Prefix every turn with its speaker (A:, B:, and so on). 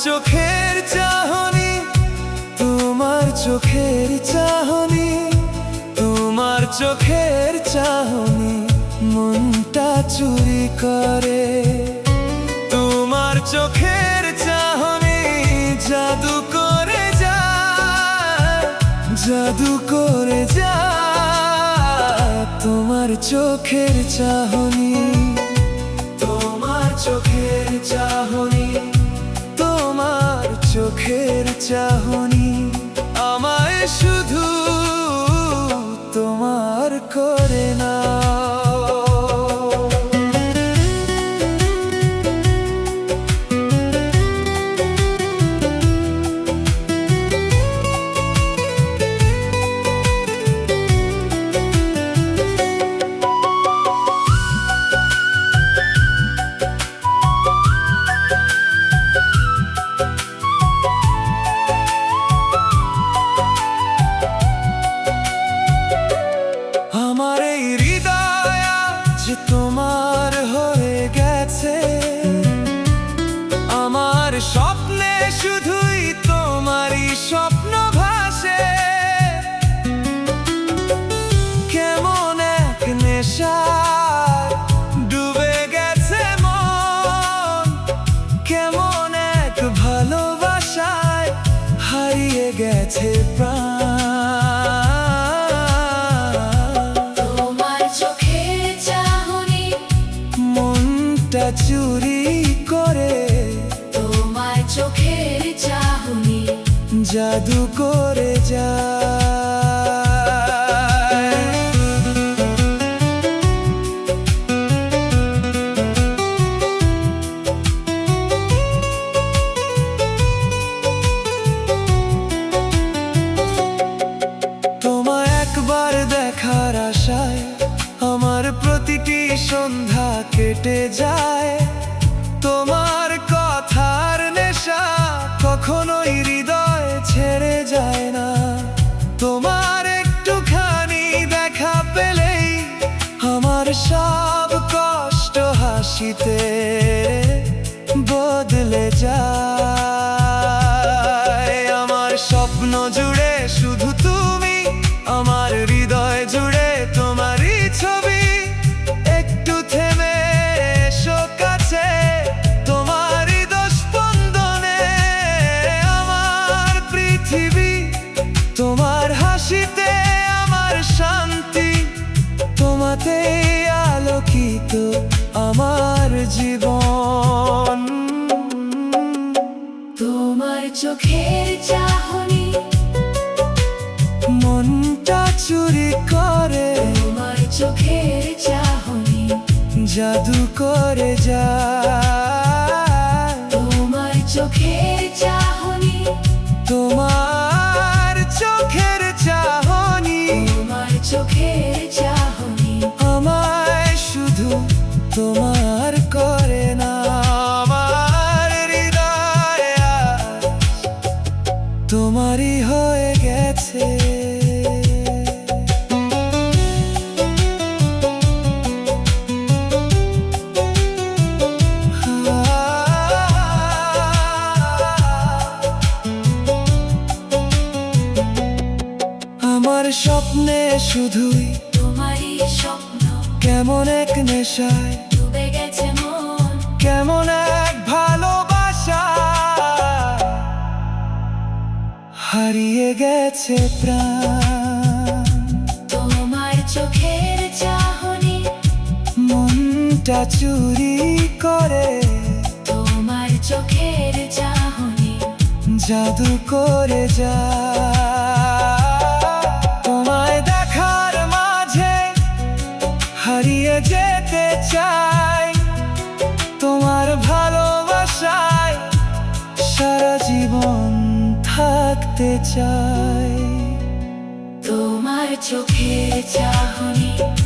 A: চোখের চাহনি, তোমার চোখের চাহনি, তোমার চোখের চাহনি মনটা চুরি করে। তোমার চোখের চাহনি জাদু করে যায়, জাদু করে যায়। তোমার চোখের চাহনি, তোমার চোখের চাহনি, তোমার চোখের চাহনি আমায় শুধু তোমার করে না। আমার এই হৃদয় আজ তোমার হয়ে গেছে, আমার স্বপ্নে শুধুই তোমারই স্বপ্ন ভাসে। কেমন এক নেশায় ডুবে গেছে মন, কেমন এক ভালোবাসায় হারিয়ে গেছে প্রাণ। চুরি করে
B: তোমার চোখের চাহনি
A: জাদু করে যায়। তোমায় একবার দেখার আশায় আমার প্রতিটি সন্ধ্যা কেটে যায়। তোমার কথার নেশা কখনোই হৃদয় ছেড়ে যায় না। তোমার একটুখানি দেখা পেলেই আমার সব কষ্ট হাসিতে বদলে যায়। আমার স্বপ্ন জুড়ে শুধু তুমি, আমার হৃদয় জুড়ে তোমারই ছবি। একটু থেমে এসো কাছে, তোমার হৃদস্পন্দনে আমার পৃথিবী। তোমার হাসিতে আমার শান্তি, তোমাতেই আলোকিত আমার জীবন।
B: তোমার চোখের চাহনি
A: মনটা চুরি করে,
B: তোমার চোখের চাহনি
A: জাদু করে যায়।
B: তোমার চোখের চাহনি,
A: তোমার চোখের চাহনি,
B: তোমার চোখের চাহনি
A: আমায় শুধু তোমার করে না। আমার হৃদয় আজ তোমারই হয়ে গেছে। আমার স্বপ্নে শুধুই
B: তোমারই স্বপ্ন,
A: কেমন এক নেশায়
B: ডুবে গেছে মন,
A: কেমন এক ভালোবাসা হারিয়ে গেছে প্রাণ।
B: তোমার চোখের চাহনি
A: মনটা চুরি করে,
B: তোমার চোখের চাহনি
A: জাদু করে যায়। তোমায় দেখার মাঝে হারিয়ে যেতে চাই, তোমার ভালোবাসায় সারা থাকতে চাই।
B: তোমার চোখের চাহনি